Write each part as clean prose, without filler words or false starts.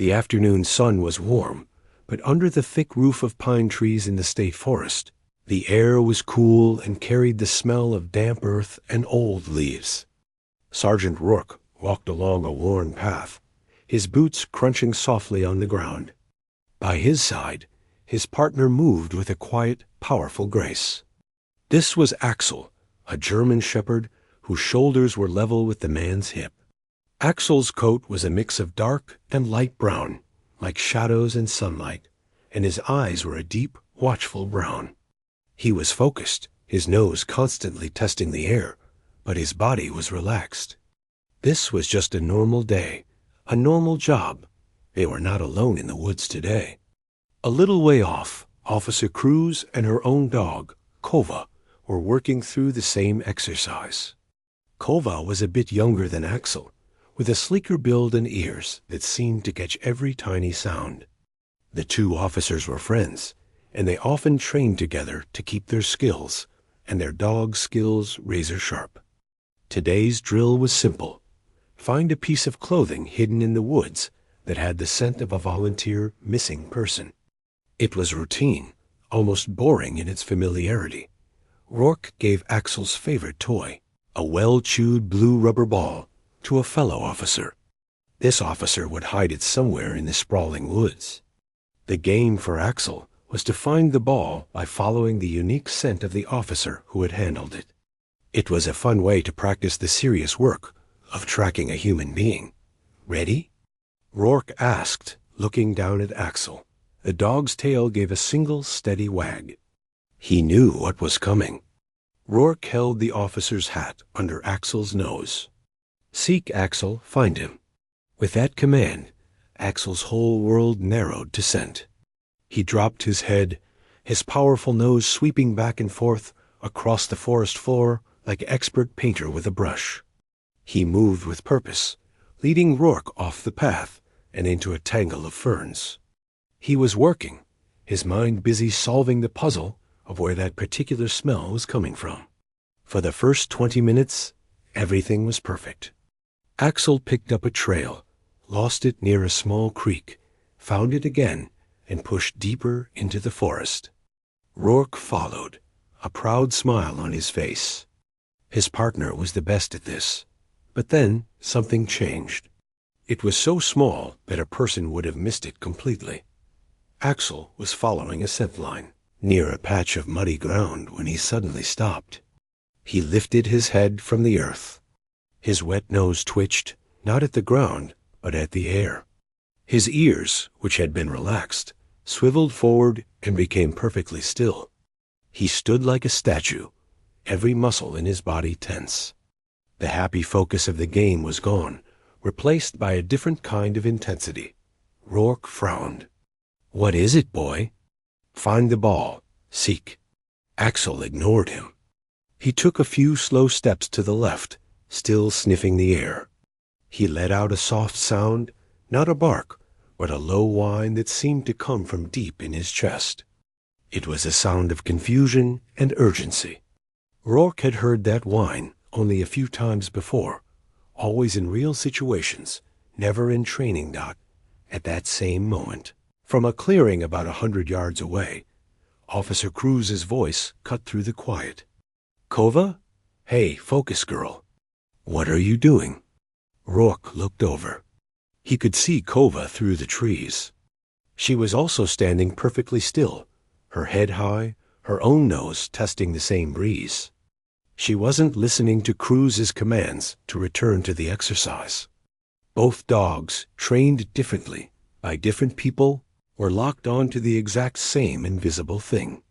The afternoon sun was warm, but under the thick roof of pine trees in the state forest, the air was cool and carried the smell of damp earth and old leaves. Sergeant Rourke walked along a worn path, his boots crunching softly on the ground. By his side, his partner moved with a quiet, powerful grace. This was Axel, a German shepherd whose shoulders were level with the man's hip. Axel's coat was a mix of dark and light brown, like shadows and sunlight, and his eyes were a deep, watchful brown. He was focused, his nose constantly testing the air, but his body was relaxed. This was just a normal day, a normal job. They were not alone in the woods today. A little way off, Officer Cruz and her own dog, Kova, were working through the same exercise. Kova was a bit younger than Axel, with a sleeker build and ears that seemed to catch every tiny sound. The two officers were friends, and they often trained together to keep their skills and their dog skills razor sharp. Today's drill was simple. Find a piece of clothing hidden in the woods that had the scent of a volunteer missing person. It was routine, almost boring in its familiarity. Rourke gave Axel's favorite toy, a well-chewed blue rubber ball, to a fellow officer. This officer would hide it somewhere in the sprawling woods. The game for Axel was to find the ball by following the unique scent of the officer who had handled it. It was a fun way to practice the serious work of tracking a human being. Ready? Rourke asked, looking down at Axel. The dog's tail gave a single steady wag. He knew what was coming. Rourke held the officer's hat under Axel's nose. Seek Axel, find him. With that command, Axel's whole world narrowed to scent. He dropped his head, his powerful nose sweeping back and forth across the forest floor like an expert painter with a brush. He moved with purpose, leading Rourke off the path and into a tangle of ferns. He was working, his mind busy solving the puzzle of where that particular smell was coming from. For the first 20 minutes, everything was perfect. Axel picked up a trail, lost it near a small creek, found it again, and pushed deeper into the forest. Rourke followed, a proud smile on his face. His partner was the best at this. But then something changed. It was so small that a person would have missed it completely. Axel was following a scent line near a patch of muddy ground when he suddenly stopped. He lifted his head from the earth. His wet nose twitched, not at the ground, but at the air. His ears, which had been relaxed, swiveled forward and became perfectly still. He stood like a statue, every muscle in his body tense. The happy focus of the game was gone, replaced by a different kind of intensity. Rourke frowned. "What is it, boy?" "Find the ball. Seek." Axel ignored him. He took a few slow steps to the left, still sniffing the air. He let out a soft sound, not a bark, but a low whine that seemed to come from deep in his chest. It was a sound of confusion and urgency. Rourke had heard that whine only a few times before, always in real situations, never in training. At that same moment, from a clearing about 100 yards away, Officer Cruz's voice cut through the quiet. "Kova? Hey, focus girl. What are you doing?" Rourke looked over. He could see Kova through the trees. She was also standing perfectly still, her head high, her own nose testing the same breeze. She wasn't listening to Cruz's commands to return to the exercise. Both dogs, trained differently by different people, were locked on to the exact same invisible thing.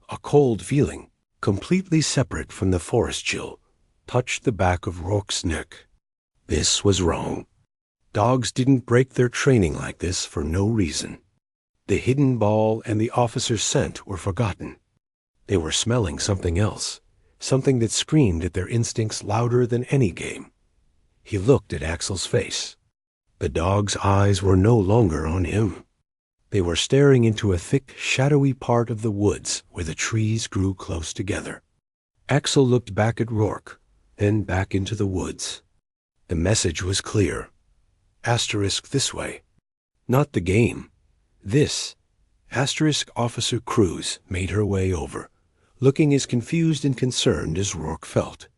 A cold feeling, completely separate from the forest chill, touched the back of Rourke's neck. This was wrong. Dogs didn't break their training like this for no reason. The hidden ball and the officer's scent were forgotten. They were smelling something else, something that screamed at their instincts louder than any game. He looked at Axel's face. The dog's eyes were no longer on him. They were staring into a thick, shadowy part of the woods where the trees grew close together. Axel looked back at Rourke, then back into the woods. The message was clear. Asterisk this way. Not the game. This. Officer Cruz made her way over, looking as confused and concerned as Rourke felt.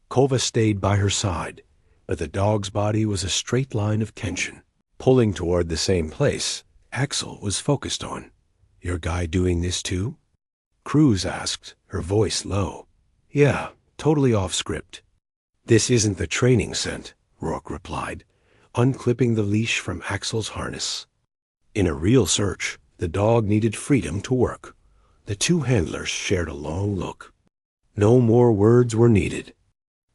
Kova stayed by her side, but the dog's body was a straight line of tension, pulling toward the same place Axel was focused on. Your guy doing this too? Cruz asked, her voice low. Yeah, totally off script. This isn't the training scent, Rourke replied, unclipping the leash from Axel's harness. In a real search, the dog needed freedom to work. The two handlers shared a long look. No more words were needed.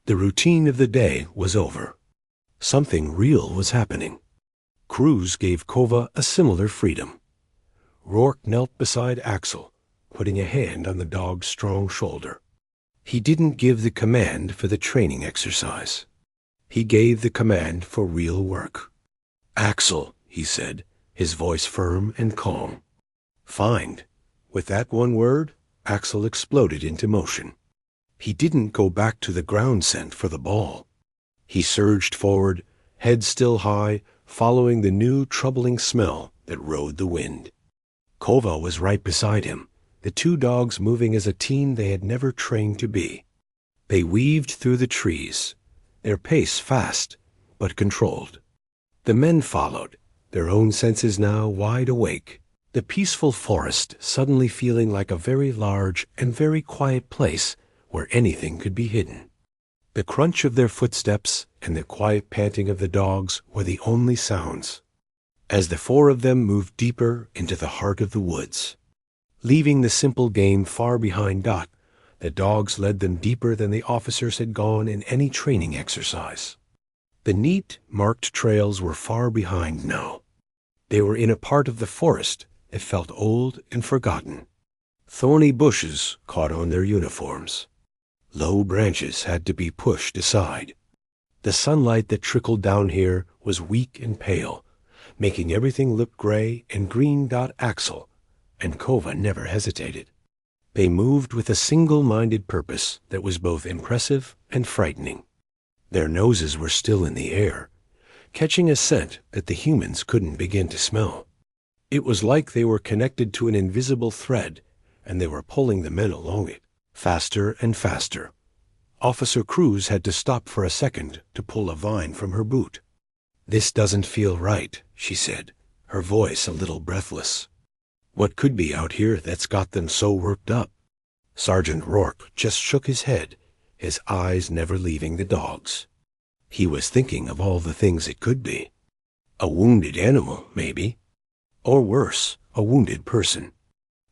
The routine of the day was over. Something real was happening. Cruz gave Kova a similar freedom. Rourke knelt beside Axel, putting a hand on the dog's strong shoulder. He didn't give the command for the training exercise. He gave the command for real work. Axel, he said, his voice firm and calm. Find. With that one word, Axel exploded into motion. He didn't go back to the ground scent for the ball. He surged forward, head still high, following the new troubling smell that rode the wind. Kova was right beside him, the two dogs moving as a team they had never trained to be. They weaved through the trees, their pace fast but controlled. The men followed, their own senses now wide awake, the peaceful forest suddenly feeling like a very large and very quiet place where anything could be hidden. The crunch of their footsteps and the quiet panting of the dogs were the only sounds, as the four of them moved deeper into the heart of the woods. Leaving the simple game far behind Dot, the dogs led them deeper than the officers had gone in any training exercise. The neat, marked trails were far behind now. They were in a part of the forest that felt old and forgotten. Thorny bushes caught on their uniforms. Low branches had to be pushed aside. The sunlight that trickled down here was weak and pale, making everything look gray and green. Axel and Kova never hesitated. They moved with a single-minded purpose that was both impressive and frightening. Their noses were still in the air, catching a scent that the humans couldn't begin to smell. It was like they were connected to an invisible thread, and they were pulling the men along it, faster and faster. Officer Cruz had to stop for a second to pull a vine from her boot. This doesn't feel right, she said, her voice a little breathless. What could be out here that's got them so worked up? Sergeant Rourke just shook his head, his eyes never leaving the dogs. He was thinking of all the things it could be. A wounded animal, maybe. Or worse, a wounded person.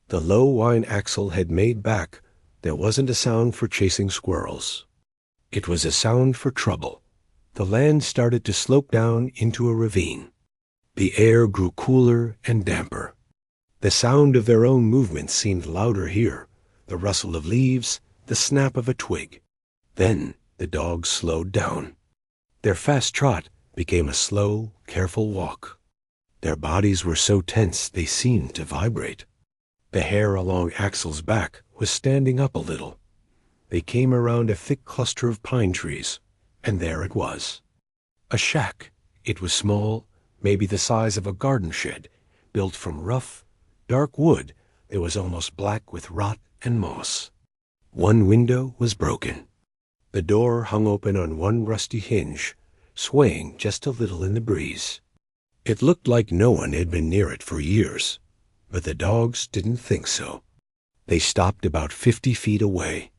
The low whine Axel had made back, there wasn't a sound for chasing squirrels. It was a sound for trouble. The land started to slope down into a ravine. The air grew cooler and damper. The sound of their own movements seemed louder here, the rustle of leaves, the snap of a twig. Then the dogs slowed down. Their fast trot became a slow, careful walk. Their bodies were so tense they seemed to vibrate. The hair along Axel's back was standing up a little. They came around a thick cluster of pine trees, and there it was. A shack. It was small, maybe the size of a garden shed, built from rough, dark wood that was almost black with rot and moss. One window was broken. The door hung open on one rusty hinge, swaying just a little in the breeze. It looked like no one had been near it for years, but the dogs didn't think so. They stopped about 50 feet away.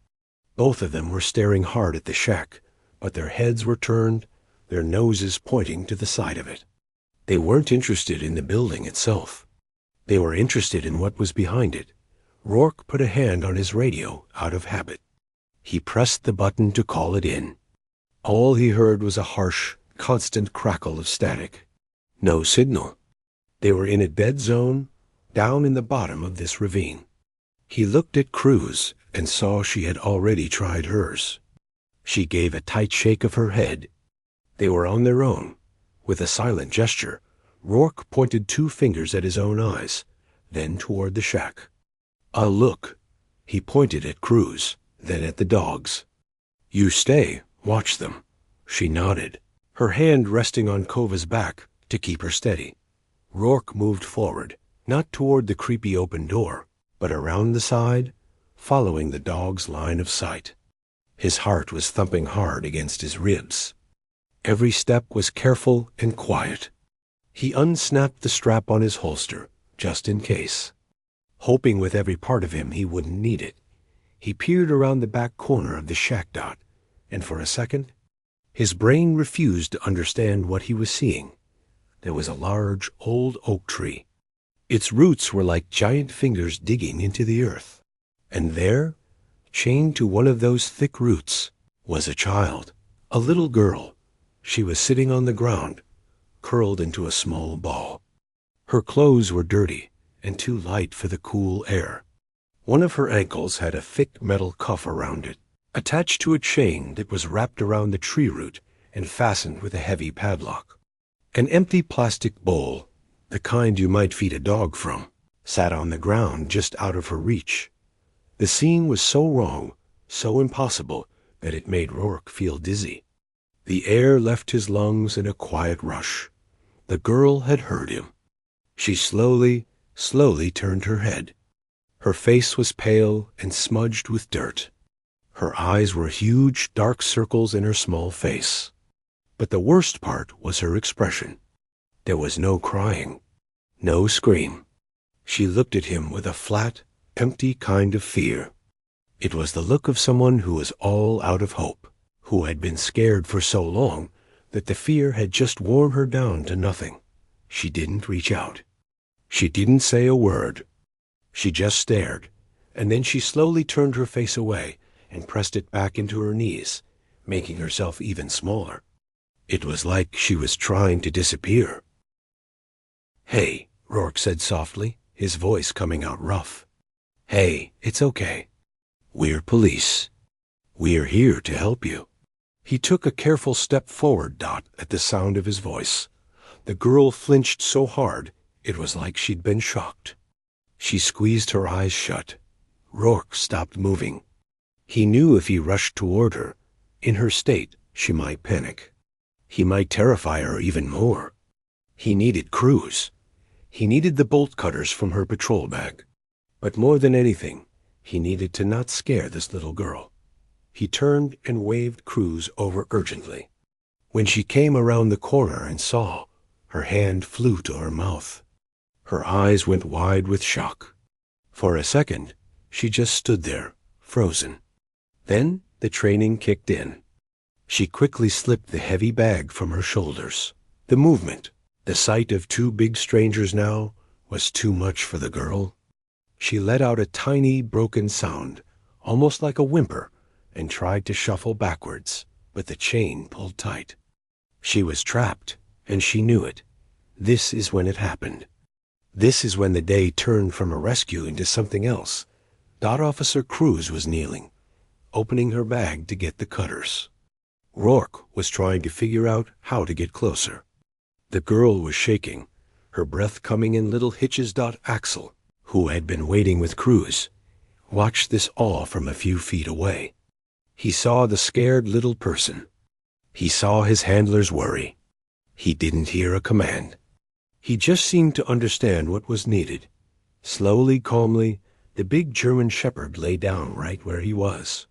Both of them were staring hard at the shack, but their heads were turned, their noses pointing to the side of it. They weren't interested in the building itself. They were interested in what was behind it. Rourke put a hand on his radio out of habit. He pressed the button to call it in. All he heard was a harsh, constant crackle of static. No signal. They were in a dead zone, down in the bottom of this ravine. He looked at Cruz and saw she had already tried hers. She gave a tight shake of her head. They were on their own. With a silent gesture, Rourke pointed 2 fingers at his own eyes, then toward the shack. I'll look. He pointed at Cruz, then at the dogs. You stay, watch them. She nodded, her hand resting on Kova's back to keep her steady. Rourke moved forward, not toward the creepy open door, but around the side, following the dog's line of sight. His heart was thumping hard against his ribs. Every step was careful and quiet. He unsnapped the strap on his holster, just in case. Hoping with every part of him he wouldn't need it, he peered around the back corner of the shack dot, and for a second, his brain refused to understand what he was seeing. There was a large old oak tree. Its roots were like giant fingers digging into the earth. And there, chained to one of those thick roots, was a child, a little girl. She was sitting on the ground, curled into a small ball. Her clothes were dirty and too light for the cool air. One of her ankles had a thick metal cuff around it, attached to a chain that was wrapped around the tree root and fastened with a heavy padlock. An empty plastic bowl, the kind you might feed a dog from, sat on the ground just out of her reach. The scene was so wrong, so impossible, that it made Rourke feel dizzy. The air left his lungs in a quiet rush. The girl had heard him. She slowly turned her head. Her face was pale and smudged with dirt. Her eyes were huge, dark circles in her small face. But the worst part was her expression. There was no crying, no scream. She looked at him with a flat, empty kind of fear. It was the look of someone who was all out of hope, who had been scared for so long that the fear had just worn her down to nothing. She didn't reach out. She didn't say a word. She just stared, and then she slowly turned her face away and pressed it back into her knees, making herself even smaller. It was like she was trying to disappear. "Hey," Rourke said softly, his voice coming out rough. "Hey, it's okay. We're police. We're here to help you." He took a careful step forward, Dot, at the sound of his voice. The girl flinched so hard, it was like she'd been shocked. She squeezed her eyes shut. Rourke stopped moving. He knew if he rushed toward her, in her state, she might panic. He might terrify her even more. He needed Cruz. He needed the bolt cutters from her patrol bag. But more than anything, he needed to not scare this little girl. He turned and waved Cruz over urgently. When she came around the corner and saw, her hand flew to her mouth. Her eyes went wide with shock. For a second, she just stood there, frozen. Then the training kicked in. She quickly slipped the heavy bag from her shoulders. The movement, the sight of two big strangers now, was too much for the girl. She let out a tiny, broken sound, almost like a whimper, and tried to shuffle backwards, but the chain pulled tight. She was trapped, and she knew it. This is when it happened. This is when the day turned from a rescue into something else. Dot Officer Cruz was kneeling, opening her bag to get the cutters. Rourke was trying to figure out how to get closer. The girl was shaking, her breath coming in little hitches. Axel, who had been waiting with Cruz, watched this all from a few feet away. He saw the scared little person. He saw his handler's worry. He didn't hear a command. He just seemed to understand what was needed. Slowly, calmly, the big German shepherd lay down right where he was.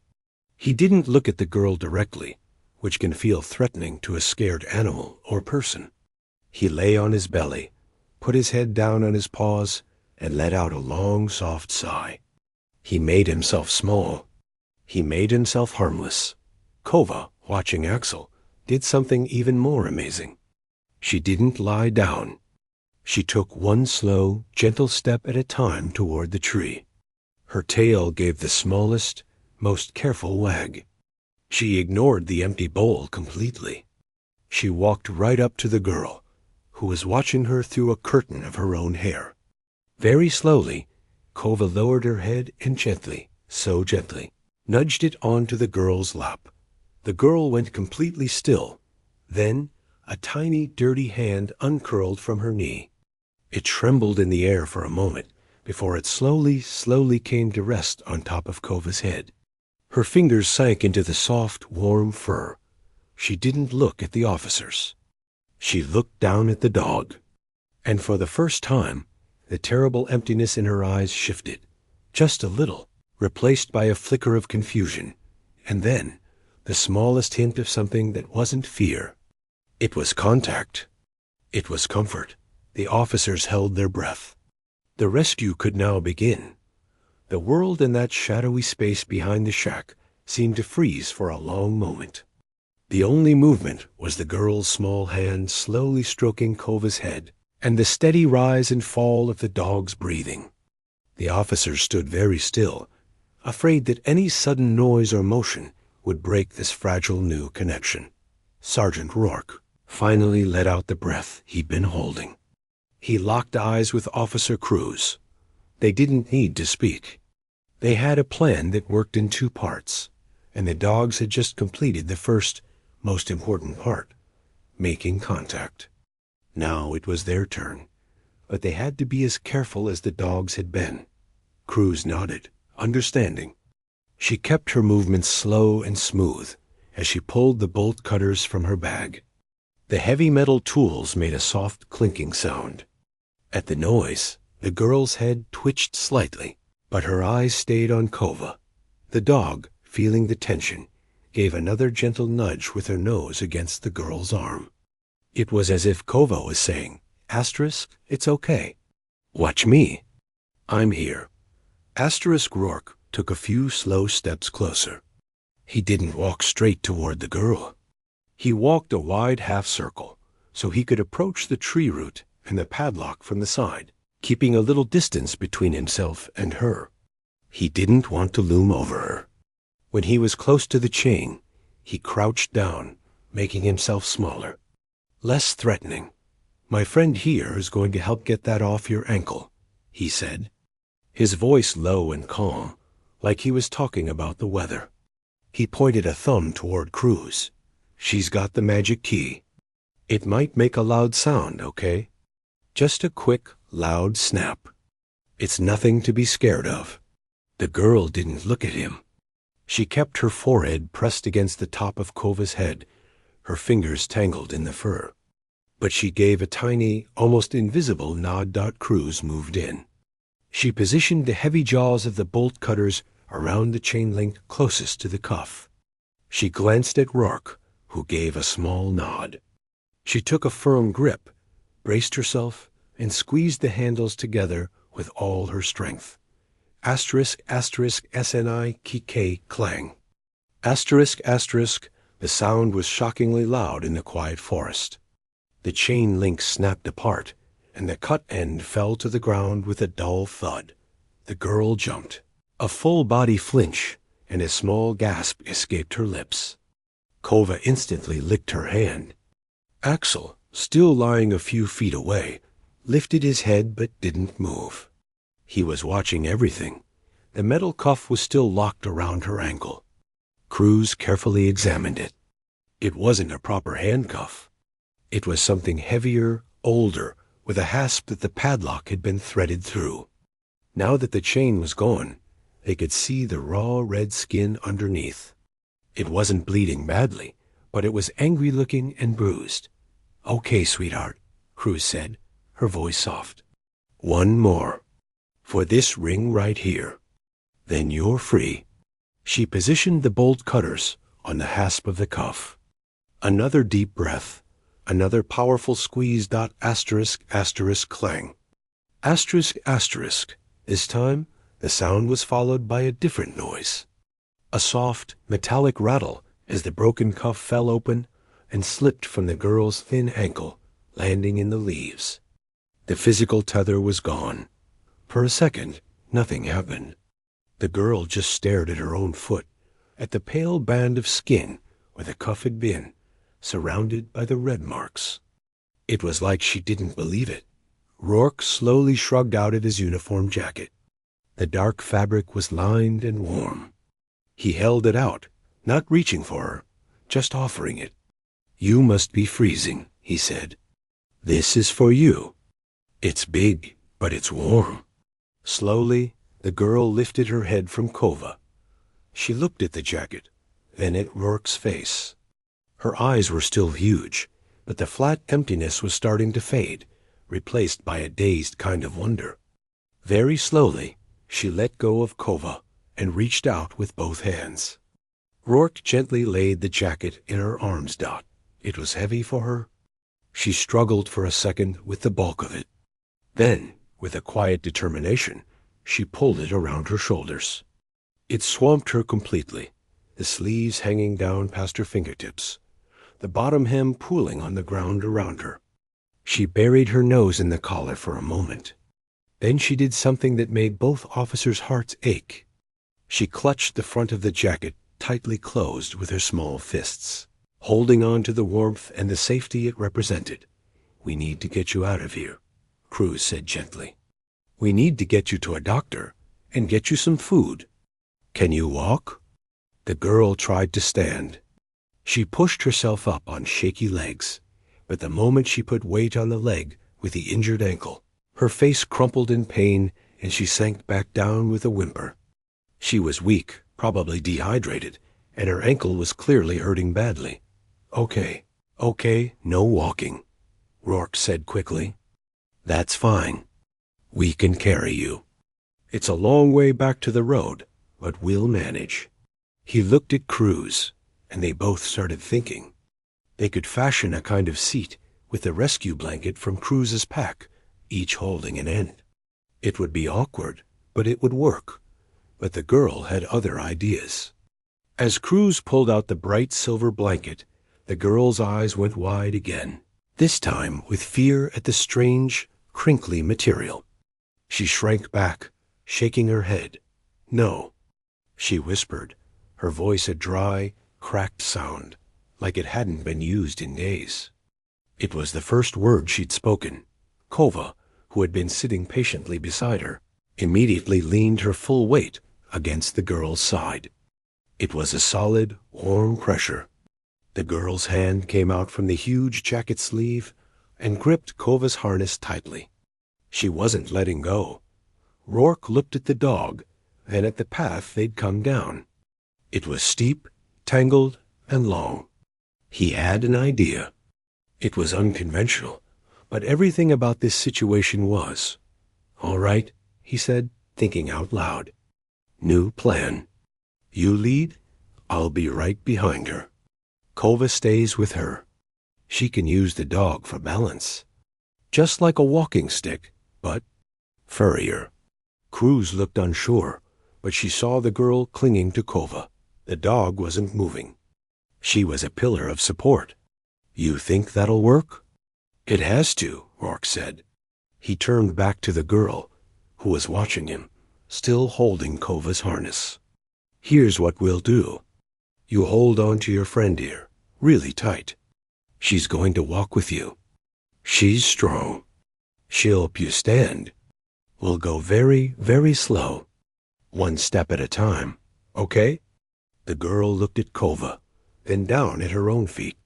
He didn't look at the girl directly, which can feel threatening to a scared animal or person. He lay on his belly, put his head down on his paws, and let out a long, soft sigh. He made himself small. He made himself harmless. Kova, watching Axel, did something even more amazing. She didn't lie down. She took one slow, gentle step at a time toward the tree. Her tail gave the smallest, most careful wag. She ignored the empty bowl completely. She walked right up to the girl, who was watching her through a curtain of her own hair. Very slowly, Kova lowered her head and gently, so gently, nudged it onto the girl's lap. The girl went completely still. Then, a tiny, dirty hand uncurled from her knee. It trembled in the air for a moment before it slowly came to rest on top of Kova's head. Her fingers sank into the soft, warm fur. She didn't look at the officers. She looked down at the dog. And for the first time, the terrible emptiness in her eyes shifted, just a little, replaced by a flicker of confusion, and then the smallest hint of something that wasn't fear. It was contact. It was comfort. The officers held their breath. The rescue could now begin. The world in that shadowy space behind the shack seemed to freeze for a long moment. The only movement was the girl's small hand slowly stroking Kova's head, and the steady rise and fall of the dog's breathing. The officers stood very still, afraid that any sudden noise or motion would break this fragile new connection. Sergeant Rourke finally let out the breath he'd been holding. He locked eyes with Officer Cruz. They didn't need to speak. They had a plan that worked in two parts, and the dogs had just completed the first, most important part, making contact. Now it was their turn, but they had to be as careful as the dogs had been. Cruz nodded, understanding. She kept her movements slow and smooth as she pulled the bolt cutters from her bag. The heavy metal tools made a soft clinking sound. At the noise, the girl's head twitched slightly, but her eyes stayed on Kova. The dog, feeling the tension, gave another gentle nudge with her nose against the girl's arm. It was as if Kova was saying, "Asterisk, it's okay. Watch me. I'm here." Asterisk Rourke took a few slow steps closer. He didn't walk straight toward the girl. He walked a wide half-circle so he could approach the tree root and the padlock from the side, keeping a little distance between himself and her. He didn't want to loom over her. When he was close to the chain, he crouched down, making himself smaller, less threatening. "My friend here is going to help get that off your ankle," he said, his voice low and calm, like he was talking about the weather. He pointed a thumb toward Cruz. "She's got the magic key. It might make a loud sound, okay? Just a quick, loud snap. It's nothing to be scared of." The girl didn't look at him. She kept her forehead pressed against the top of Kova's head, her fingers tangled in the fur. But she gave a tiny, almost invisible nod. Cruz moved in. She positioned the heavy jaws of the bolt cutters around the chain link closest to the cuff. She glanced at Rourke, who gave a small nod. She took a firm grip, braced herself, and squeezed the handles together with all her strength. Asterisk, asterisk, SNI, K, clang. Asterisk, asterisk, the sound was shockingly loud in the quiet forest. The chain link snapped apart, and the cut end fell to the ground with a dull thud. The girl jumped. A full body flinch, and a small gasp escaped her lips. Kova instantly licked her hand. Axel, still lying a few feet away, lifted his head but didn't move. He was watching everything. The metal cuff was still locked around her ankle. Cruz carefully examined it. It wasn't a proper handcuff. It was something heavier, older, with a hasp that the padlock had been threaded through. Now that the chain was gone, they could see the raw red skin underneath. It wasn't bleeding badly, but it was angry-looking and bruised. "Okay, sweetheart," Cruz said, her voice soft. "One more. For this ring right here. Then you're free." She positioned the bolt cutters on the hasp of the cuff. Another deep breath. Another powerful squeeze. Asterisk, asterisk, clang. Asterisk, asterisk. This time, the sound was followed by a different noise. A soft, metallic rattle as the broken cuff fell open and slipped from the girl's thin ankle, landing in the leaves. The physical tether was gone. For a second, nothing happened. The girl just stared at her own foot, at the pale band of skin where the cuff had been, surrounded by the red marks. It was like she didn't believe it. Rourke slowly shrugged out at his uniform jacket. The dark fabric was lined and warm. He held it out, not reaching for her, just offering it. "You must be freezing," he said. "This is for you. It's big, but it's warm." Slowly, the girl lifted her head from Kova. She looked at the jacket, then at Rourke's face. Her eyes were still huge, but the flat emptiness was starting to fade, replaced by a dazed kind of wonder. Very slowly, she let go of Kova and reached out with both hands. Rourke gently laid the jacket in her arms. It was heavy for her. She struggled for a second with the bulk of it. Then, with a quiet determination, she pulled it around her shoulders. It swamped her completely, the sleeves hanging down past her fingertips, the bottom hem pooling on the ground around her. She buried her nose in the collar for a moment. Then she did something that made both officers' hearts ache. She clutched the front of the jacket tightly closed with her small fists, holding on to the warmth and the safety it represented. "We need to get you out of here," Cruz said gently. "We need to get you to a doctor and get you some food. Can you walk?" The girl tried to stand. She pushed herself up on shaky legs, but the moment she put weight on the leg with the injured ankle, her face crumpled in pain and she sank back down with a whimper. She was weak, probably dehydrated, and her ankle was clearly hurting badly. Okay, no walking," Rourke said quickly. "That's fine. We can carry you. It's a long way back to the road, but we'll manage." He looked at Cruz, and they both started thinking. They could fashion a kind of seat with the rescue blanket from Cruz's pack, each holding an end. It would be awkward, but it would work. But the girl had other ideas. As Cruz pulled out the bright silver blanket, the girl's eyes went wide again, this time with fear at the strange, crinkly material. She shrank back, shaking her head. "No," she whispered, her voice a dry, cracked sound, like it hadn't been used in days. It was the first word she'd spoken. Kova, who had been sitting patiently beside her, immediately leaned her full weight against the girl's side. It was a solid, warm pressure. The girl's hand came out from the huge jacket sleeve and gripped Kova's harness tightly. She wasn't letting go. Rourke looked at the dog, then at the path they'd come down. It was steep, tangled, and long. He had an idea. It was unconventional, but everything about this situation was. "All right," he said, thinking out loud. "New plan. You lead, I'll be right behind her. Kova stays with her. She can use the dog for balance. Just like a walking stick, but furrier." Cruz looked unsure, but she saw the girl clinging to Kova. The dog wasn't moving. She was a pillar of support. "You think that'll work?" "It has to," Rourke said. He turned back to the girl, who was watching him, still holding Kova's harness. "Here's what we'll do. You hold on to your friend here, really tight. She's going to walk with you. She's strong. She'll help you stand. We'll go very, very slow. One step at a time, okay?" The girl looked at Kova, then down at her own feet.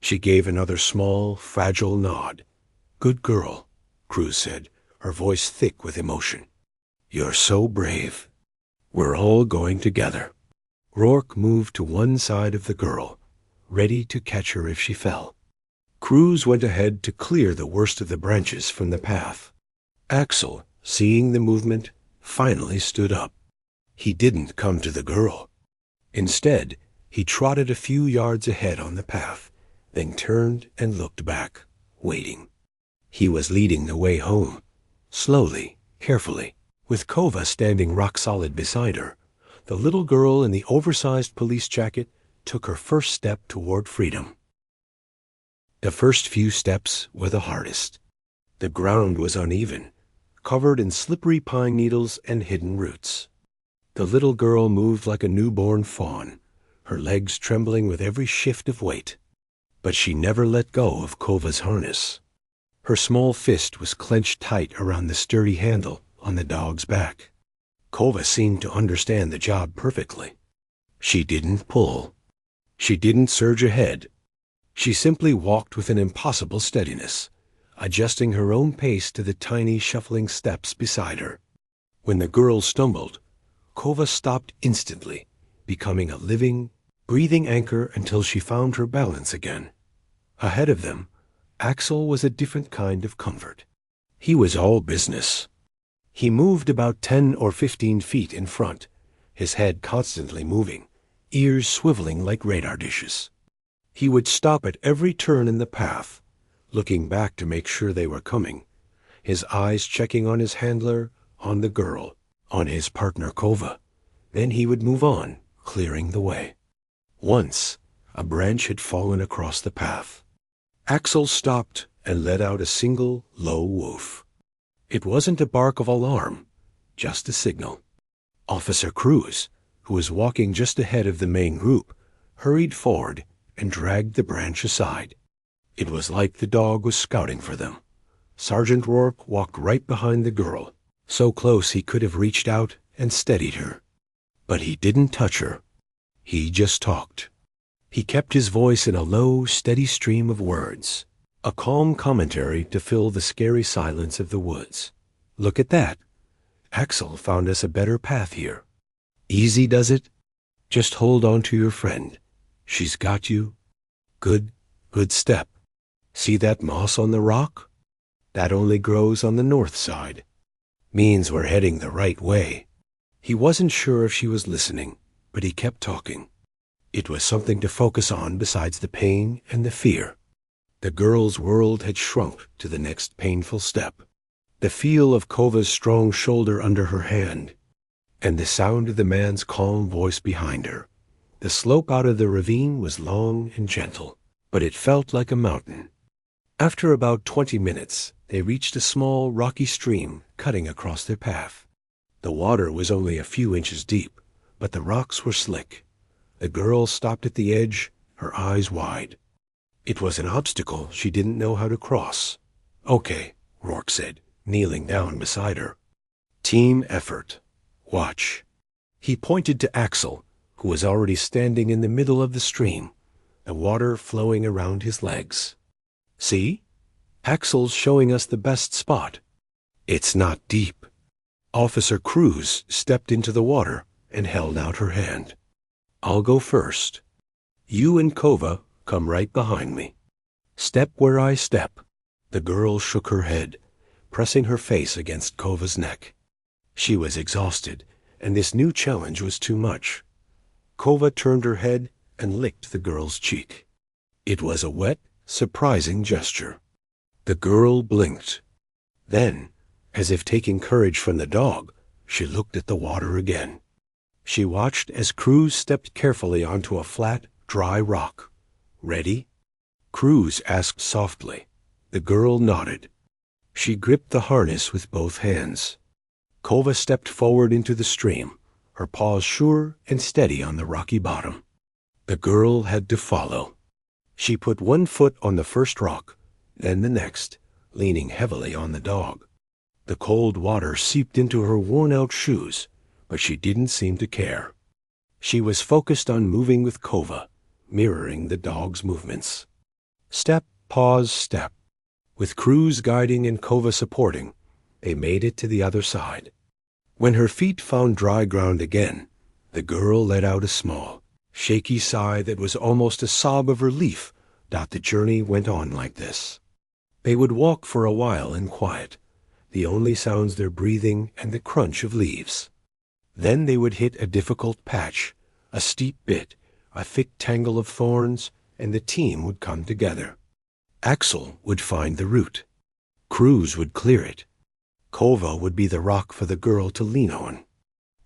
She gave another small, fragile nod. "Good girl," Cruz said, her voice thick with emotion. "You're so brave. We're all going together." Rourke moved to one side of the girl, ready to catch her if she fell. Cruz went ahead to clear the worst of the branches from the path. Axel, seeing the movement, finally stood up. He didn't come to the girl. Instead, he trotted a few yards ahead on the path, then turned and looked back, waiting. He was leading the way home, slowly, carefully, with Kova standing rock-solid beside her. The little girl in the oversized police jacket took her first step toward freedom. The first few steps were the hardest. The ground was uneven, covered in slippery pine needles and hidden roots. The little girl moved like a newborn fawn, her legs trembling with every shift of weight. But she never let go of Kova's harness. Her small fist was clenched tight around the sturdy handle on the dog's back. Kova seemed to understand the job perfectly. She didn't pull. She didn't surge ahead. She simply walked with an impossible steadiness, adjusting her own pace to the tiny shuffling steps beside her. When the girl stumbled, Kova stopped instantly, becoming a living, breathing anchor until she found her balance again. Ahead of them, Axel was a different kind of comfort. He was all business. He moved about 10 or 15 feet in front, his head constantly moving, ears swiveling like radar dishes. He would stop at every turn in the path, looking back to make sure they were coming, his eyes checking on his handler, on the girl, on his partner Kova. Then he would move on, clearing the way. Once, a branch had fallen across the path. Axel stopped and let out a single, low woof. It wasn't a bark of alarm, just a signal. Officer Cruz, who was walking just ahead of the main group, hurried forward and dragged the branch aside. It was like the dog was scouting for them. Sergeant Rourke walked right behind the girl, so close he could have reached out and steadied her. But he didn't touch her. He just talked. He kept his voice in a low, steady stream of words, a calm commentary to fill the scary silence of the woods. Look at that. Axel found us a better path here. Easy, does it? Just hold on to your friend. She's got you. Good step. See that moss on the rock? That only grows on the north side. Means we're heading the right way. He wasn't sure if she was listening, but he kept talking. It was something to focus on besides the pain and the fear. The girl's world had shrunk to the next painful step. The feel of Kova's strong shoulder under her hand, and the sound of the man's calm voice behind her. The slope out of the ravine was long and gentle, but it felt like a mountain. After about 20 minutes, they reached a small, rocky stream cutting across their path. The water was only a few inches deep, but the rocks were slick. The girl stopped at the edge, her eyes wide. It was an obstacle she didn't know how to cross. Okay, Rourke said, kneeling down beside her. Team effort. Watch. He pointed to Axel, who was already standing in the middle of the stream, the water flowing around his legs. See? Axel's showing us the best spot. It's not deep. Officer Cruz stepped into the water and held out her hand. I'll go first. You and Kova come right behind me. Step where I step. The girl shook her head, pressing her face against Kova's neck. She was exhausted, and this new challenge was too much. Kova turned her head and licked the girl's cheek. It was a wet, surprising gesture. The girl blinked. Then, as if taking courage from the dog, she looked at the water again. She watched as Cruz stepped carefully onto a flat, dry rock. Ready? Cruz asked softly. The girl nodded. She gripped the harness with both hands. Kova stepped forward into the stream, her paws sure and steady on the rocky bottom. The girl had to follow. She put one foot on the first rock, then the next, leaning heavily on the dog. The cold water seeped into her worn-out shoes, but she didn't seem to care. She was focused on moving with Kova, mirroring the dog's movements. Step, pause, step. With Cruz guiding and Kova supporting, they made it to the other side. When her feet found dry ground again, the girl let out a small, shaky sigh that was almost a sob of relief that the journey went on like this. They would walk for a while in quiet, the only sounds their breathing and the crunch of leaves. Then they would hit a difficult patch, a steep bit, a thick tangle of thorns, and the team would come together. Axel would find the route. Cruz would clear it. Kova would be the rock for the girl to lean on.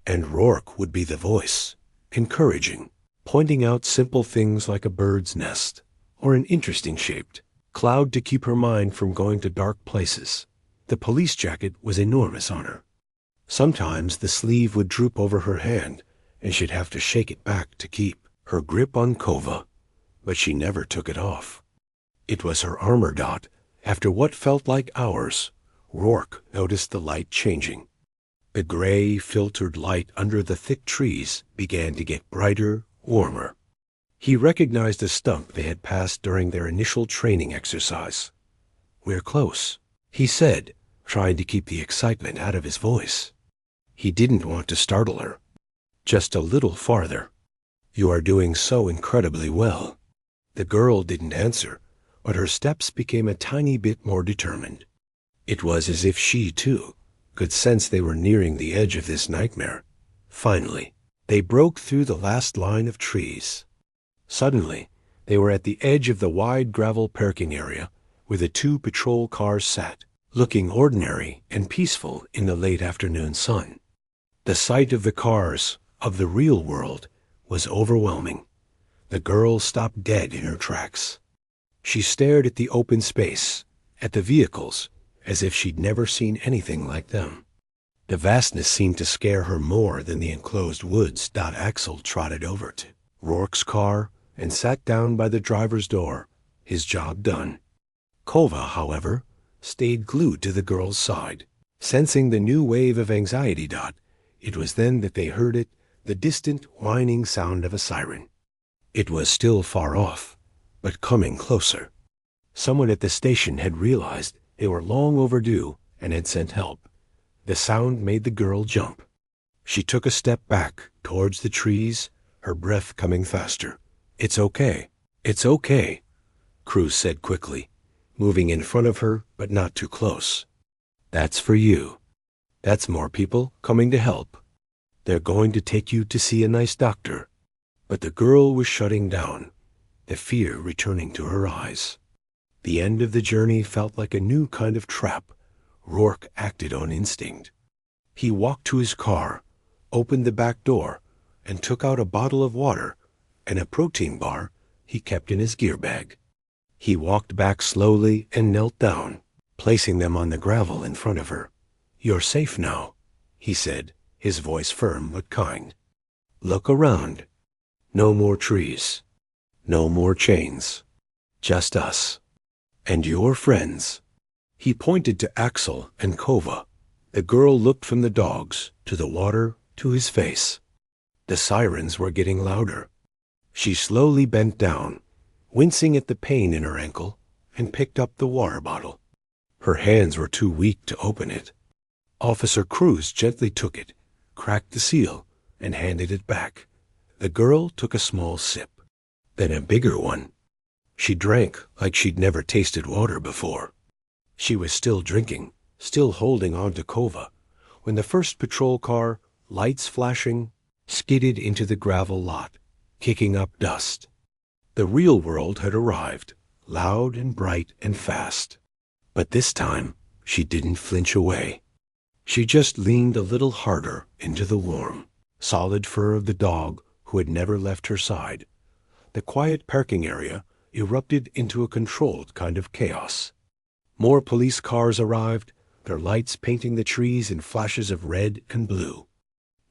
And Rourke would be the voice, encouraging, pointing out simple things like a bird's nest, or an interesting-shaped cloud to keep her mind from going to dark places. The police jacket was enormous on her. Sometimes the sleeve would droop over her hand, and she'd have to shake it back to keep her grip on Kova, but she never took it off. It was her armor dot. After what felt like hours, Rourke noticed the light changing. The gray, filtered light under the thick trees began to get brighter, warmer. He recognized a stump they had passed during their initial training exercise. "We're close," he said, trying to keep the excitement out of his voice. He didn't want to startle her. Just a little farther. "You are doing so incredibly well." The girl didn't answer, but her steps became a tiny bit more determined. It was as if she, too, could sense they were nearing the edge of this nightmare. Finally, they broke through the last line of trees. Suddenly, they were at the edge of the wide gravel parking area where the 2 patrol cars sat, looking ordinary and peaceful in the late afternoon sun. The sight of the cars, of the real world, was overwhelming. The girl stopped dead in her tracks. She stared at the open space, at the vehicles, as if she'd never seen anything like them. The vastness seemed to scare her more than the enclosed woods. Axel trotted over to Rourke's car and sat down by the driver's door, his job done. Kova, however, stayed glued to the girl's side, sensing the new wave of anxiety. It was then that they heard it, the distant whining sound of a siren. It was still far off, but coming closer. Someone at the station had realized they were long overdue and had sent help. The sound made the girl jump. She took a step back towards the trees, her breath coming faster. "It's okay. It's okay," Cruz said quickly, moving in front of her but not too close. "That's for you. That's more people coming to help. They're going to take you to see a nice doctor." But the girl was shutting down, the fear returning to her eyes. The end of the journey felt like a new kind of trap. Rourke acted on instinct. He walked to his car, opened the back door, and took out a bottle of water and a protein bar he kept in his gear bag. He walked back slowly and knelt down, placing them on the gravel in front of her. "You're safe now," he said, his voice firm but kind. "Look around. No more trees. No more chains. Just us. And your friends." He pointed to Axel and Kova. The girl looked from the dogs to the water to his face. The sirens were getting louder. She slowly bent down, wincing at the pain in her ankle, and picked up the water bottle. Her hands were too weak to open it. Officer Cruz gently took it, cracked the seal, and handed it back. The girl took a small sip, then a bigger one. She drank like she'd never tasted water before. She was still drinking, still holding on to Kova, when the first patrol car, lights flashing, skidded into the gravel lot, kicking up dust. The real world had arrived, loud and bright and fast. But this time, she didn't flinch away. She just leaned a little harder into the warm, solid fur of the dog who had never left her side. The quiet parking area erupted into a controlled kind of chaos. More police cars arrived, their lights painting the trees in flashes of red and blue.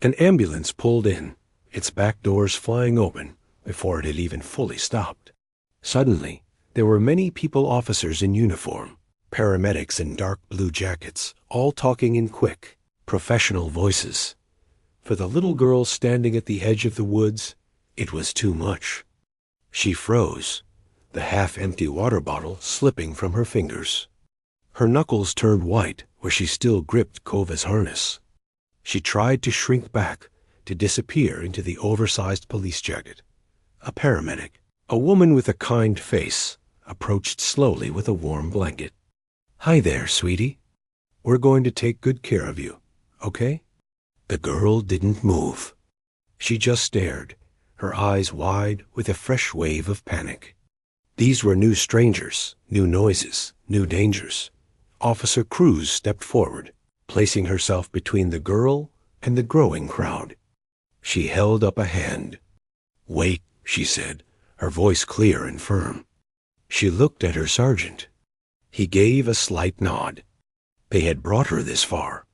An ambulance pulled in, its back doors flying open before it had even fully stopped. Suddenly, there were many officers in uniform, paramedics in dark blue jackets, all talking in quick, professional voices. For the little girl standing at the edge of the woods, it was too much. She froze, the half-empty water bottle slipping from her fingers. Her knuckles turned white where she still gripped Kova's harness. She tried to shrink back, to disappear into the oversized police jacket. A paramedic, a woman with a kind face, approached slowly with a warm blanket. "Hi there, sweetie. We're going to take good care of you, okay?" The girl didn't move. She just stared, her eyes wide with a fresh wave of panic. These were new strangers, new noises, new dangers. Officer Cruz stepped forward, placing herself between the girl and the growing crowd. She held up a hand. "Wait," she said, her voice clear and firm. She looked at her sergeant. He gave a slight nod. They had brought her this far.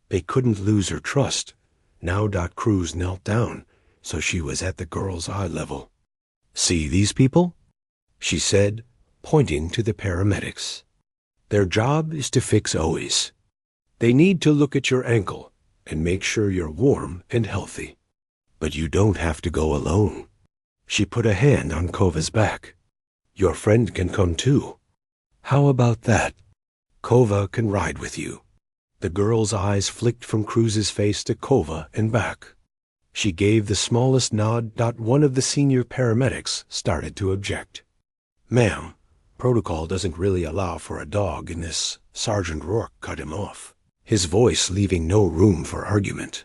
They couldn't lose her trust. Now Cruz knelt down, so she was at the girl's eye level. "See these people?" she said, pointing to the paramedics. "Their job is to fix OEs. They need to look at your ankle and make sure you're warm and healthy. But you don't have to go alone." She put a hand on Kova's back. "Your friend can come too." "How about that? Kova can ride with you." The girl's eyes flicked from Cruz's face to Kova and back. She gave the smallest nod. One of the senior paramedics started to object. "Ma'am, Protocol doesn't really allow for a dog in this. Sergeant Rourke cut him off, his voice leaving no room for argument.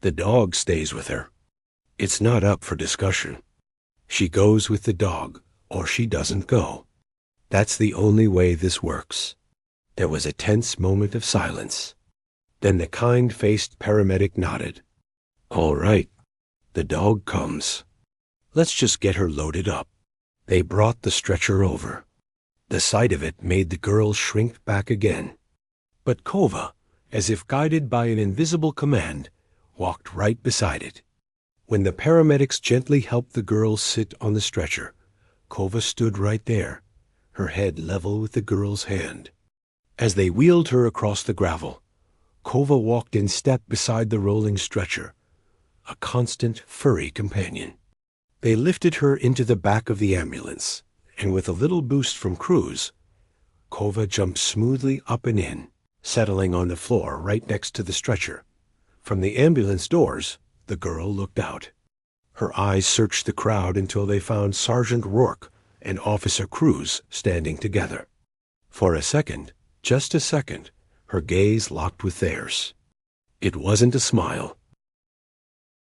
The dog stays with her. It's not up for discussion. She goes with the dog, or she doesn't go. That's the only way this works. There was a tense moment of silence. Then the kind-faced paramedic nodded. All right. The dog comes. Let's just get her loaded up. They brought the stretcher over. The sight of it made the girl shrink back again. But Kova, as if guided by an invisible command, walked right beside it. When the paramedics gently helped the girl sit on the stretcher, Kova stood right there, her head level with the girl's hand. As they wheeled her across the gravel, Kova walked in step beside the rolling stretcher, a constant, furry companion. They lifted her into the back of the ambulance, and with a little boost from Cruz, Kova jumped smoothly up and in, settling on the floor right next to the stretcher. From the ambulance doors, the girl looked out. Her eyes searched the crowd until they found Sergeant Rourke and Officer Cruz standing together. For a second, just a second, her gaze locked with theirs. It wasn't a smile.